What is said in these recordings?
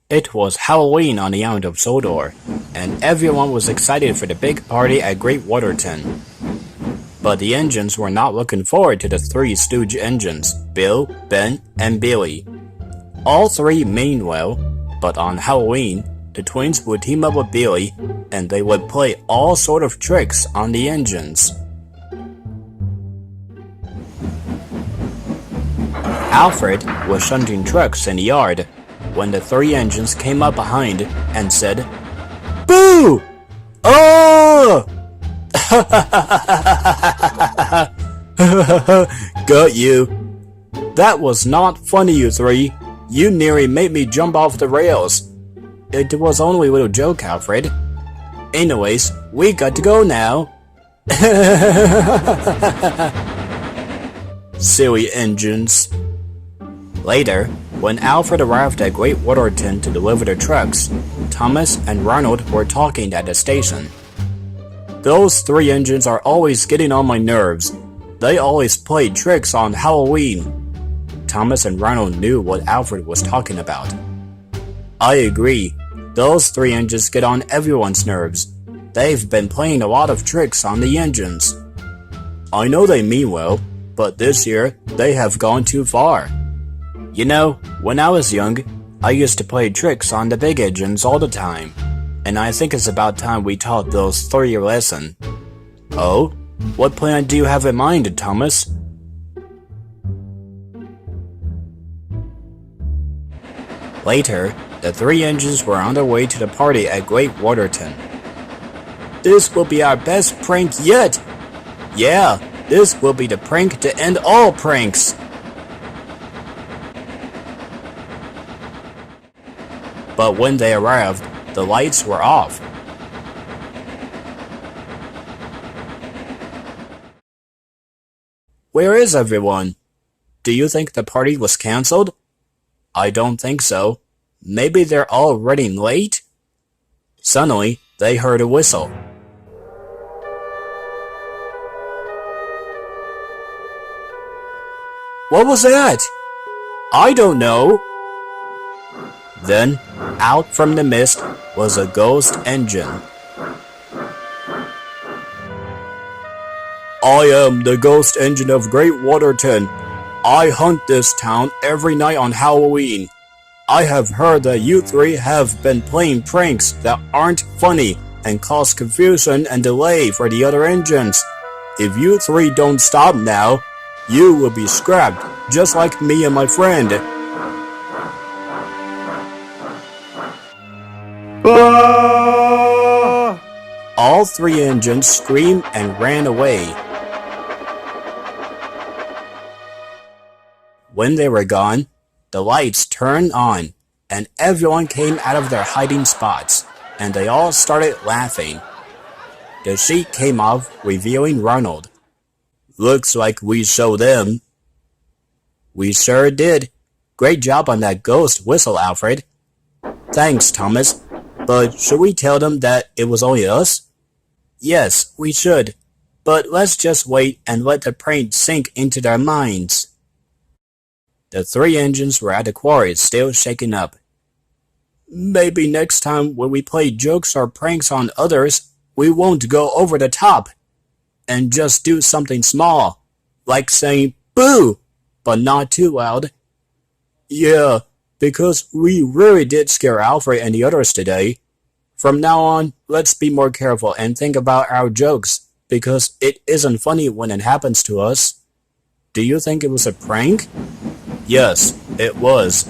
It was Halloween on the island of Sodor, and everyone was excited for the big party at Great Waterton. But the engines were not looking forward to the three Stooge engines, Bill, Ben, and Billy. All three mean well, but on Halloween, the twins would team up with Billy, and they would play all sort of tricks on the engines. Alfred was shunting trucks in the yard when the three engines came up behind and said, "Boo! Oh!" Got you. That was not funny, you three. You nearly made me jump off the rails. It was only a little joke, Alfred. Anyways, we got to go now. Silly engines. Later, when Alfred arrived at Great Waterton to deliver the trucks, Thomas and Ronald were talking at the station. "Those three engines are always getting on my nerves. They always play tricks on Halloween." Thomas and Ronald knew what Alfred was talking about. "I agree. Those three engines get on everyone's nerves. They've been playing a lot of tricks on the engines." "I know they mean well, but this year they have gone too far. You know, when I was young, I used to play tricks on the big engines all the time, and I think it's about time we taught those three a lesson." "Oh? What plan do you have in mind, Thomas?" Later, the three engines were on their way to the party at Great Waterton. "This will be our best prank yet!" "Yeah, this will be the prank to end all pranks!" But when they arrived, the lights were off. "Where is everyone? Do you think the party was cancelled?" "I don't think so. Maybe they're all running late?" Suddenly, they heard a whistle. "What was that?" "I don't know." Then, out from the mist was a ghost engine. "I am the ghost engine of Great Waterton. I hunt this town every night on Halloween. I have heard that you three have been playing pranks that aren't funny and cause confusion and delay for the other engines. If you three don't stop now, you will be scrapped, just like me and my friend." Ah! All three engines screamed and ran away. When they were gone, the lights turned on, and everyone came out of their hiding spots, and they all started laughing. The sheet came off, revealing Ronald. "Looks like we showed them." "We sure did. Great job on that ghost whistle, Alfred." "Thanks, Thomas. But should we tell them that it was only us?" "Yes, we should. But let's just wait and let the prank sink into their minds." The three engines were at the quarry, still shaken up. "Maybe next time when we play jokes or pranks on others, we won't go over the top. And just do something small, like saying boo, but not too loud." "Yeah, because we really did scare Alfred and the others today. From now on, let's be more careful and think about our jokes, because it isn't funny when it happens to us." "Do you think it was a prank?" "Yes, it was."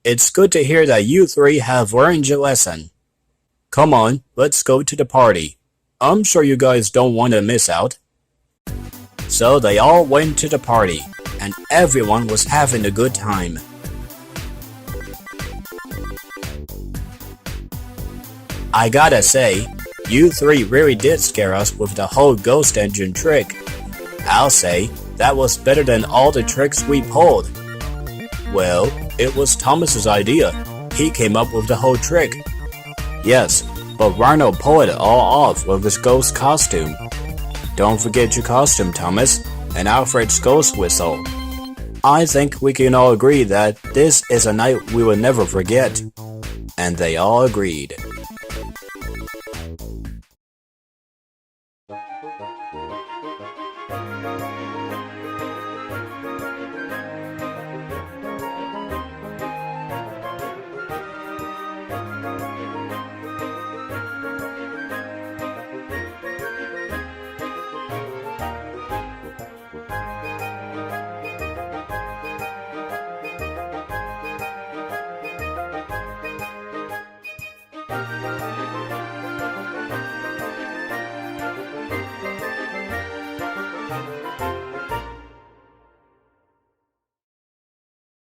"It's good to hear that you three have learned your lesson. Come on, let's go to the party. I'm sure you guys don't want to miss out." So they all went to the party, and everyone was having a good time. I gotta say, you three really did scare us with the whole ghost engine trick. I'll say, that was better than all the tricks we pulled. Well, it was Thomas's idea. He came up with the whole trick. Yes, but Ronald pulled it all off with his ghost costume. Don't forget your costume, Thomas, and Alfred's ghost whistle. I think we can all agree that this is a night we will never forget. And they all agreed.